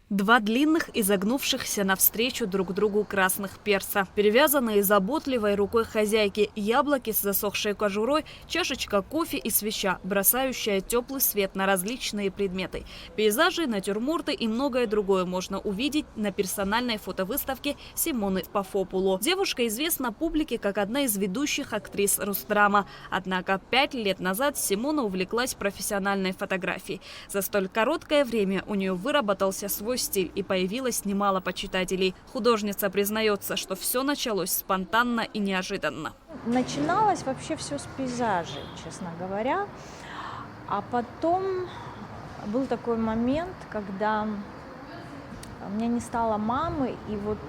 Два длинных, изогнувшихся навстречу друг другу красных перца. Перевязанные заботливой рукой хозяйки яблоки с засохшей кожурой, чашечка кофе и свеча, бросающая теплый свет на различные предметы. Пейзажи, натюрморты и многое другое можно увидеть на персональной фотовыставке Симоны Пафопуло. Девушка известна публике как одна из ведущих актрис Росдрама. Однако 5 лет назад Симона увлеклась профессиональной фотографией. За столь короткое время у нее выработался свой стиль и появилось немало почитателей. Художница признается, что все началось спонтанно и неожиданно. Начиналось вообще все с пейзажей, честно говоря. А потом был такой момент, когда у меня не стало мамы, и вот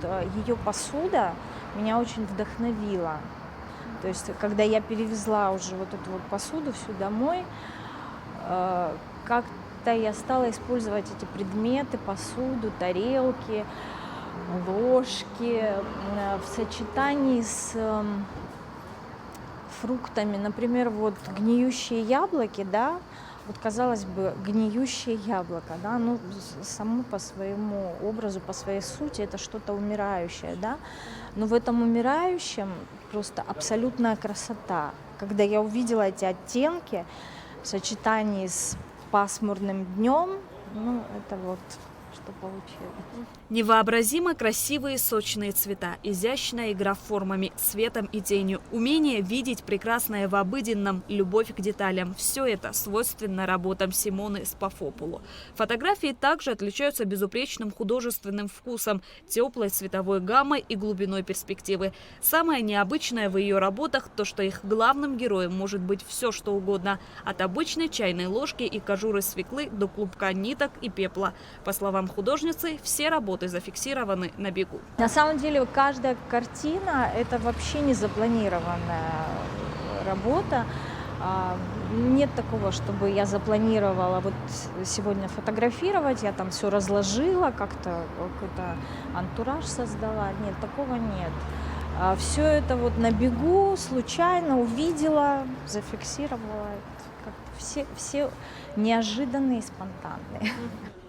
ее посуда меня очень вдохновила. То есть, когда я перевезла уже вот эту вот посуду всю домой, как-то я стала использовать эти предметы, посуду, тарелки, ложки в сочетании с фруктами. Например, вот гниющие яблоки, да, вот казалось бы, гниющее яблоко, да, ну, само по своему образу, по своей сути, это что-то умирающее, да, но в этом умирающем просто абсолютная красота. Когда я увидела эти оттенки в сочетании с пасмурным днем, ну, это вот что получилось. Невообразимо красивые сочные цвета, изящная игра формами, светом и тенью, умение видеть прекрасное в обыденном, любовь к деталям – все это свойственно работам Симоны Пафопуло. Фотографии также отличаются безупречным художественным вкусом, теплой цветовой гаммой и глубиной перспективы. Самое необычное в ее работах – то, что их главным героем может быть все, что угодно – от обычной чайной ложки и кожуры свеклы до клубка ниток и пепла. По словам художницы, все работы зафиксированы на бегу. На самом деле каждая картина – это вообще не запланированная работа. Нет такого, чтобы я запланировала вот сегодня фотографировать, я там все разложила, как-то какой-то антураж создала. Нет, такого нет. Все это вот на бегу, случайно увидела, зафиксировала. Как-то все неожиданные и спонтанные.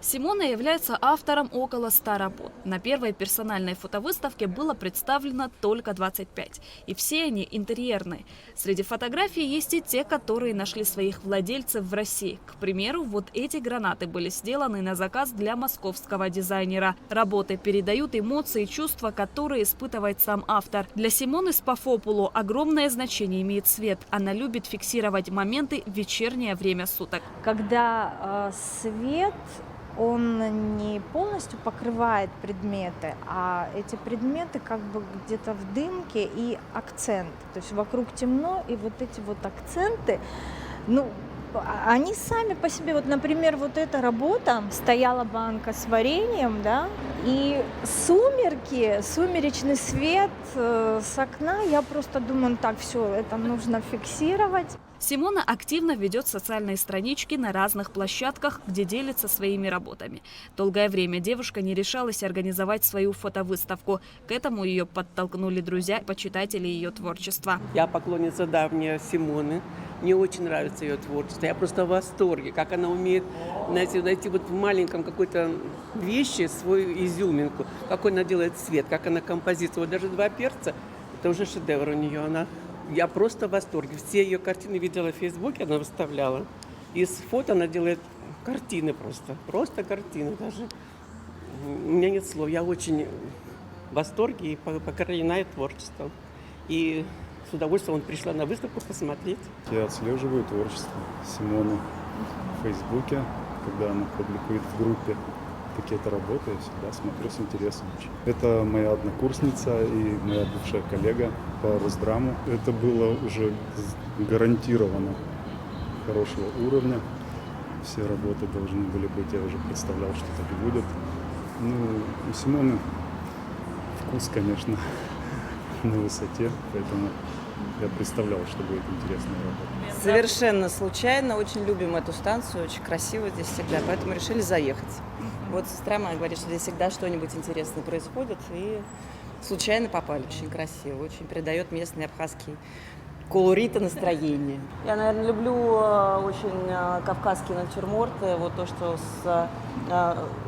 Симона является автором около 100 работ. На первой персональной фотовыставке было представлено только 25. И все они интерьерные. Среди фотографий есть и те, которые нашли своих владельцев в России. К примеру, вот эти гранаты были сделаны на заказ для московского дизайнера. Работы передают эмоции и чувства, которые испытывает сам автор. Для Симоны Пафопуло огромное значение имеет свет. Она любит фиксировать моменты в вечернее время суток. Когда свет, он не полностью покрывает предметы, а эти предметы как бы где-то в дымке и акцент. То есть вокруг темно, и вот эти вот акценты, ну, они сами по себе, вот, например, вот эта работа, стояла банка с вареньем, да, и сумерки, сумеречный свет с окна, я просто думаю, так, все, это нужно фиксировать. Симона активно ведет социальные странички на разных площадках, где делится своими работами. Долгое время девушка не решалась организовать свою фотовыставку. К этому ее подтолкнули друзья и почитатели ее творчества. Я поклонница давняя Симоны. Мне очень нравится ее творчество. Я просто в восторге, как она умеет найти вот в маленьком какой-то вещи свою изюминку, какой она делает цвет, как она композицию. Вот даже 2 перца – это уже шедевр у нее. Я просто в восторге. Все ее картины видела в Фейсбуке, она выставляла. Из фото она делает картины просто картины даже. У меня нет слов, я очень в восторге и покорена ее творчеством. И с удовольствием пришла на выставку посмотреть. Я отслеживаю творчество Симоны в Фейсбуке, когда она публикует в группе какие-то работы, я всегда смотрю с интересом. Это моя однокурсница и моя бывшая коллега по Росдраму. Это было уже гарантированно хорошего уровня. Все работы должны были быть, я уже представлял, что так и будет. Ну, у Симоны вкус, конечно, на высоте, поэтому я представлял, что будет интересная работа. Совершенно случайно, очень любим эту станцию, очень красиво здесь всегда, поэтому решили заехать. Вот сестра моя говорит, что здесь всегда что-нибудь интересное происходит, и случайно попали, очень красиво, очень передает местный абхазский колорит и настроение. Я, наверное, люблю очень кавказские натюрморты, вот то, что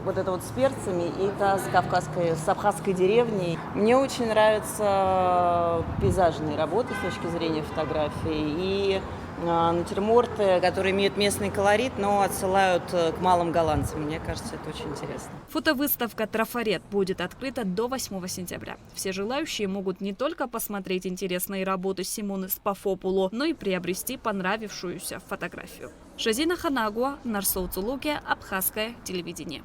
вот это вот с перцами, и это с абхазской деревней. Мне очень нравятся пейзажные работы с точки зрения фотографии и натюрморты, которые имеют местный колорит, но отсылают к малым голландцам. Мне кажется, это очень интересно. Фотовыставка «Трафарет» будет открыта до 8 сентября. Все желающие могут не только посмотреть интересные работы Симоны Спафопулу, но и приобрести понравившуюся фотографию. Шазина Ханагуа, Нарсоу Цулуке, Абхазское телевидение.